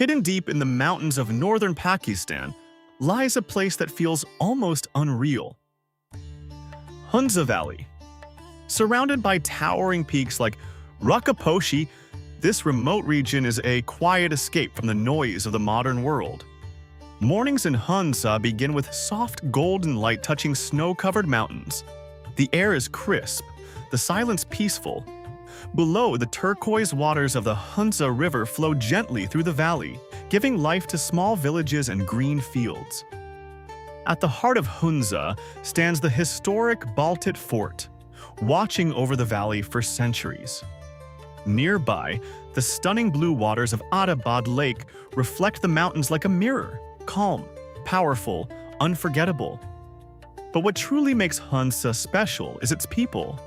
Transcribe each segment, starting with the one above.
Hidden deep in the mountains of northern Pakistan lies a place that feels almost unreal. Hunza Valley. Surrounded by towering peaks like Rakaposhi, this remote region is a quiet escape from the noise of the modern world. Mornings in Hunza begin with soft golden light touching snow-covered mountains. The air is crisp, the silence peaceful. Below, the turquoise waters of the Hunza River flow gently through the valley, giving life to small villages and green fields. At the heart of Hunza stands the historic Baltit Fort, watching over the valley for centuries. Nearby, the stunning blue waters of Attabad Lake reflect the mountains like a mirror, calm, powerful, unforgettable. But what truly makes Hunza special is its people.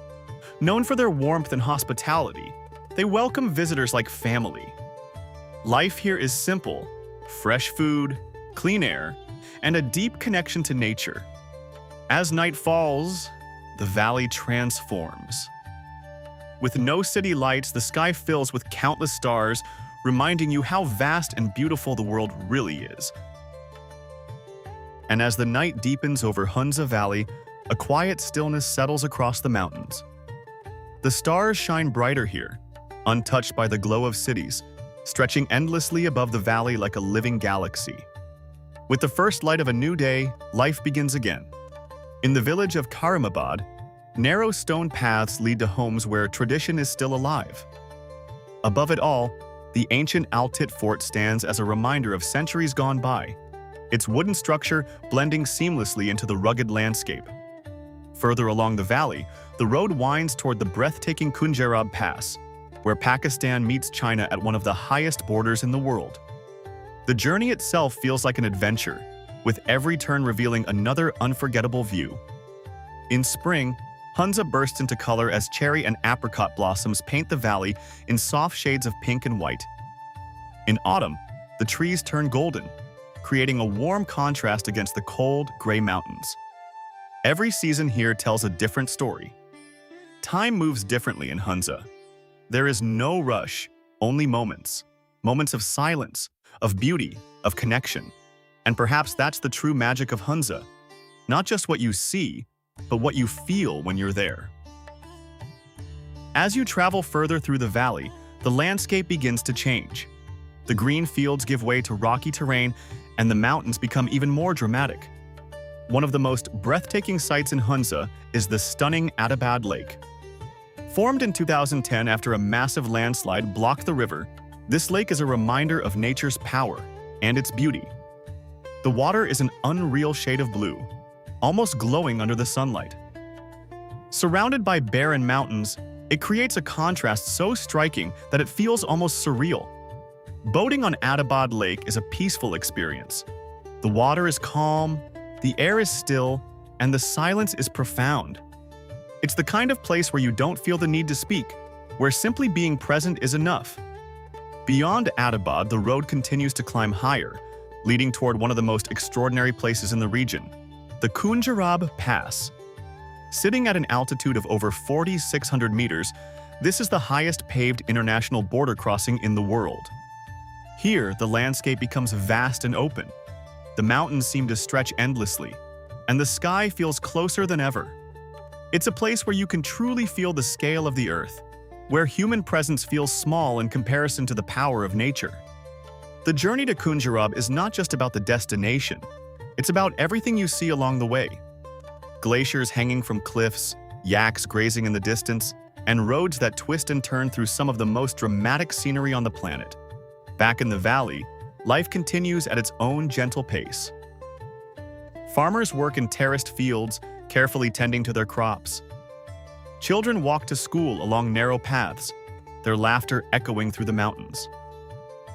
Known for their warmth and hospitality, they welcome visitors like family. Life here is simple: fresh food, clean air, and a deep connection to nature. As night falls, the valley transforms. With no city lights, the sky fills with countless stars, reminding you how vast and beautiful the world really is. And as the night deepens over Hunza Valley, a quiet stillness settles across the mountains. The stars shine brighter here, untouched by the glow of cities, stretching endlessly above the valley like a living galaxy. With the first light of a new day, life begins again. In the village of Karimabad, narrow stone paths lead to homes where tradition is still alive. Above it all, the ancient Baltit Fort stands as a reminder of centuries gone by, its wooden structure blending seamlessly into the rugged landscape. Further along the valley, the road winds toward the breathtaking Khunjerab Pass, where Pakistan meets China at one of the highest borders in the world. The journey itself feels like an adventure, with every turn revealing another unforgettable view. In spring, Hunza bursts into color as cherry and apricot blossoms paint the valley in soft shades of pink and white. In autumn, the trees turn golden, creating a warm contrast against the cold, gray mountains. Every season here tells a different story. Time moves differently in Hunza. There is no rush, only moments. Moments of silence, of beauty, of connection. And perhaps that's the true magic of Hunza. Not just what you see, but what you feel when you're there. As you travel further through the valley, the landscape begins to change. The green fields give way to rocky terrain, and the mountains become even more dramatic. One of the most breathtaking sights in Hunza is the stunning Attabad Lake. Formed in 2010 after a massive landslide blocked the river, this lake is a reminder of nature's power and its beauty. The water is an unreal shade of blue, almost glowing under the sunlight. Surrounded by barren mountains, it creates a contrast so striking that it feels almost surreal. Boating on Attabad Lake is a peaceful experience. The water is calm, the air is still, and the silence is profound. It's the kind of place where you don't feel the need to speak, where simply being present is enough. Beyond Attabad, the road continues to climb higher, leading toward one of the most extraordinary places in the region, the Khunjerab Pass. Sitting at an altitude of over 4,600 meters, this is the highest paved international border crossing in the world. Here, the landscape becomes vast and open. The mountains seem to stretch endlessly, and the sky feels closer than ever. It's a place where you can truly feel the scale of the earth, where human presence feels small in comparison to the power of nature. The journey to Khunjerab is not just about the destination, it's about everything you see along the way. Glaciers hanging from cliffs, yaks grazing in the distance, and roads that twist and turn through some of the most dramatic scenery on the planet. Back in the valley, life continues at its own gentle pace. Farmers work in terraced fields, carefully tending to their crops. Children walk to school along narrow paths, their laughter echoing through the mountains.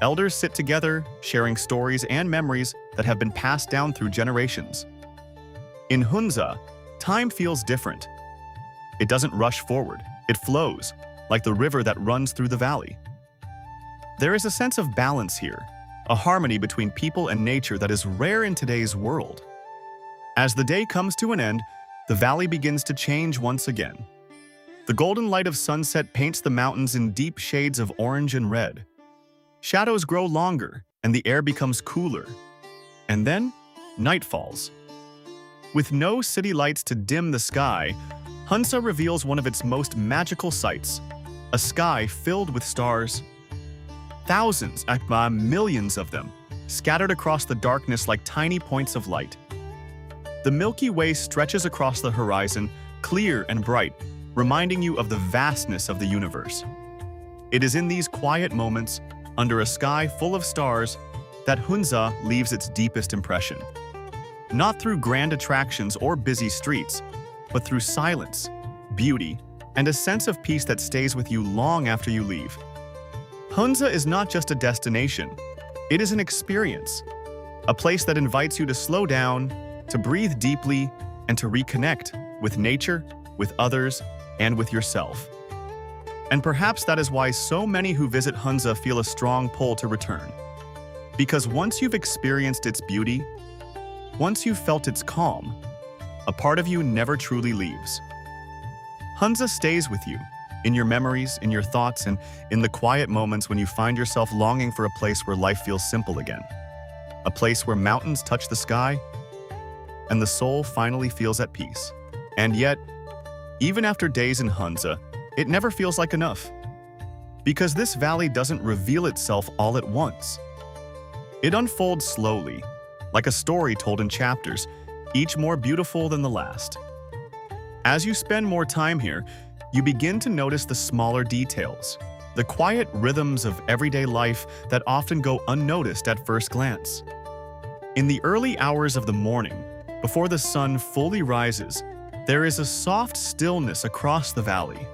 Elders sit together, sharing stories and memories that have been passed down through generations. In Hunza, time feels different. It doesn't rush forward, it flows, like the river that runs through the valley. There is a sense of balance here, a harmony between people and nature that is rare in today's world. As the day comes to an end, the valley begins to change once again. The golden light of sunset paints the mountains in deep shades of orange and red. Shadows grow longer, and the air becomes cooler. And then, night falls. With no city lights to dim the sky, Hunza reveals one of its most magical sights, a sky filled with stars. Thousands, millions of them, scattered across the darkness like tiny points of light. The Milky Way stretches across the horizon, clear and bright, reminding you of the vastness of the universe. It is in these quiet moments, under a sky full of stars, that Hunza leaves its deepest impression. Not through grand attractions or busy streets, but through silence, beauty, and a sense of peace that stays with you long after you leave. Hunza is not just a destination, it is an experience, a place that invites you to slow down, to breathe deeply, and to reconnect with nature, with others, and with yourself. And perhaps that is why so many who visit Hunza feel a strong pull to return. Because once you've experienced its beauty, once you've felt its calm, a part of you never truly leaves. Hunza stays with you, in your memories, in your thoughts, and in the quiet moments when you find yourself longing for a place where life feels simple again. A place where mountains touch the sky, and the soul finally feels at peace. And yet, even after days in Hunza, it never feels like enough. Because this valley doesn't reveal itself all at once. It unfolds slowly, like a story told in chapters, each more beautiful than the last. As you spend more time here, you begin to notice the smaller details, the quiet rhythms of everyday life that often go unnoticed at first glance. In the early hours of the morning, before the sun fully rises, there is a soft stillness across the valley.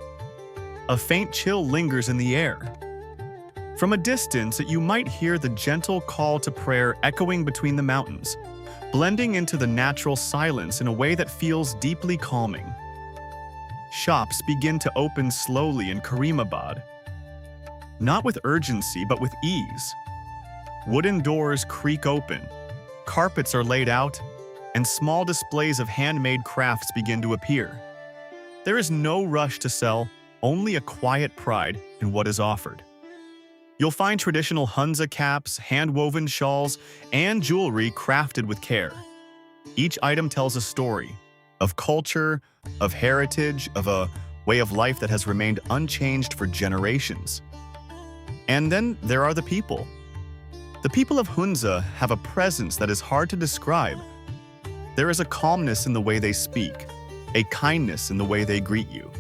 A faint chill lingers in the air. From a distance, you might hear the gentle call to prayer echoing between the mountains, blending into the natural silence in a way that feels deeply calming. Shops begin to open slowly in Karimabad, not with urgency but with ease. Wooden doors creak open, carpets are laid out, and small displays of handmade crafts begin to appear. There is no rush to sell, only a quiet pride in what is offered. You'll find traditional Hunza caps, hand-woven shawls, and jewelry crafted with care. Each item tells a story of culture, of heritage, of a way of life that has remained unchanged for generations. And then there are the people. The people of Hunza have a presence that is hard to describe. There is a calmness in the way they speak, a kindness in the way they greet you.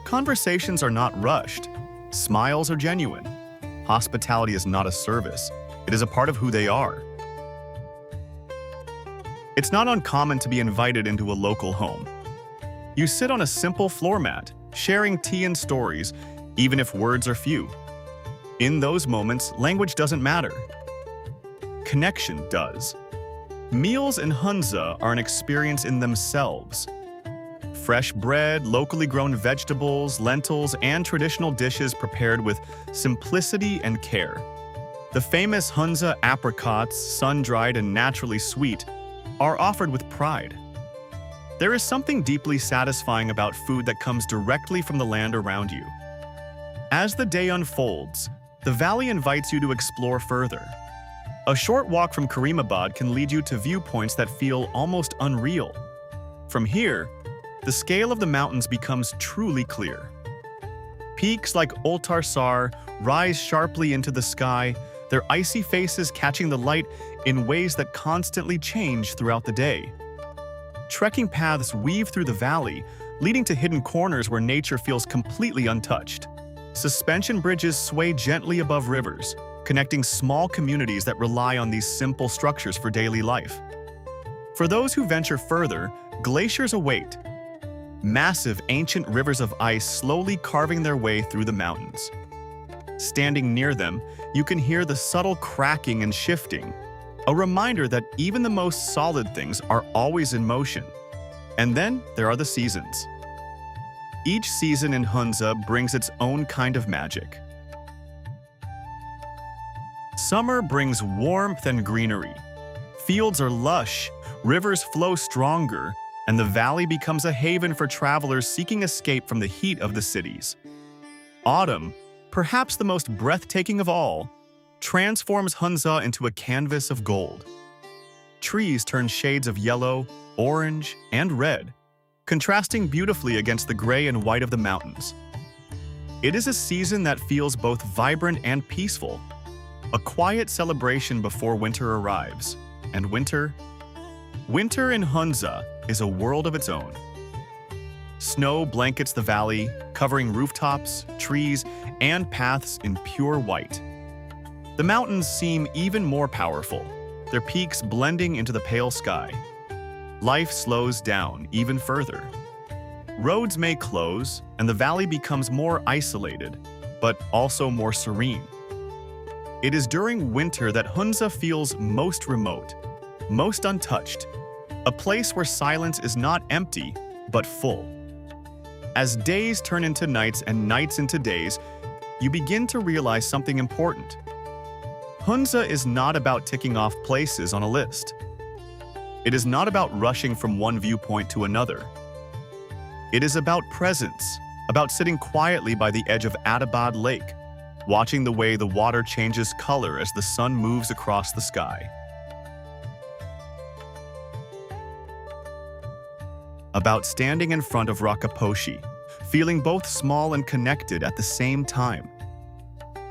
Conversations are not rushed. Smiles are genuine. Hospitality is not a service. It is a part of who they are. It's not uncommon to be invited into a local home. You sit on a simple floor mat, sharing tea and stories, even if words are few. In those moments, language doesn't matter. Connection does. Meals in Hunza are an experience in themselves. Fresh bread, locally grown vegetables, lentils, and traditional dishes prepared with simplicity and care. The famous Hunza apricots, sun-dried and naturally sweet, are offered with pride. There is something deeply satisfying about food that comes directly from the land around you. As the day unfolds, the valley invites you to explore further. A short walk from Karimabad can lead you to viewpoints that feel almost unreal. From here, the scale of the mountains becomes truly clear. Peaks like Ultarsar rise sharply into the sky, their icy faces catching the light in ways that constantly change throughout the day. Trekking paths weave through the valley, leading to hidden corners where nature feels completely untouched. Suspension bridges sway gently above rivers, connecting small communities that rely on these simple structures for daily life. For those who venture further, glaciers await. Massive ancient rivers of ice slowly carving their way through the mountains. Standing near them, you can hear the subtle cracking and shifting, a reminder that even the most solid things are always in motion. And then there are the seasons. Each season in Hunza brings its own kind of magic. Summer brings warmth and greenery. Fields are lush, rivers flow stronger, and the valley becomes a haven for travelers seeking escape from the heat of the cities. Autumn, perhaps the most breathtaking of all, transforms Hunza into a canvas of gold. Trees turn shades of yellow, orange, and red, contrasting beautifully against the gray and white of the mountains. It is a season that feels both vibrant and peaceful, a quiet celebration before winter arrives. And winter in Hunza is a world of its own. Snow blankets the valley, covering rooftops, trees, and paths in pure white. The mountains seem even more powerful, their peaks blending into the pale sky. Life slows down even further. Roads may close, and the valley becomes more isolated, but also more serene. It is during winter that Hunza feels most remote, most untouched, a place where silence is not empty, but full. As days turn into nights and nights into days, you begin to realize something important. Hunza is not about ticking off places on a list. It is not about rushing from one viewpoint to another. It is about presence, about sitting quietly by the edge of Attabad Lake, watching the way the water changes color as the sun moves across the sky. About standing in front of Rakaposhi, feeling both small and connected at the same time.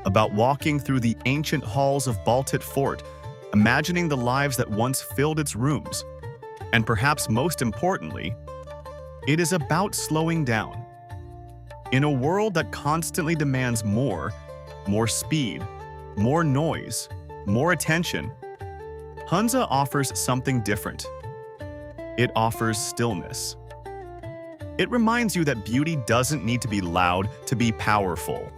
About walking through the ancient halls of Baltit Fort, imagining the lives that once filled its rooms. And perhaps most importantly, it is about slowing down. In a world that constantly demands more speed, more noise, more attention, Hunza offers something different. It offers stillness. It reminds you that beauty doesn't need to be loud to be powerful,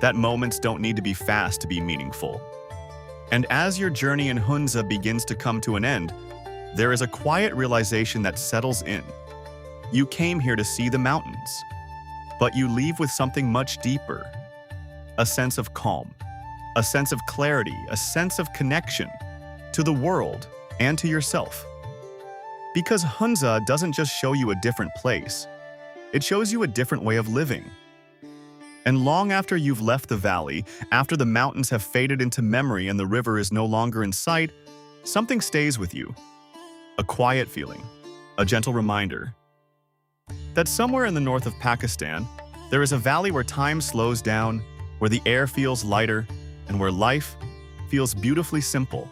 that moments don't need to be fast to be meaningful. And as your journey in Hunza begins to come to an end, there is a quiet realization that settles in. You came here to see the mountains, but you leave with something much deeper. A sense of calm, a sense of clarity, a sense of connection to the world and to yourself. Because Hunza doesn't just show you a different place, it shows you a different way of living. And long after you've left the valley, after the mountains have faded into memory and the river is no longer in sight, something stays with you. A quiet feeling, a gentle reminder that somewhere in the north of Pakistan, there is a valley where time slows down, where the air feels lighter, and where life feels beautifully simple.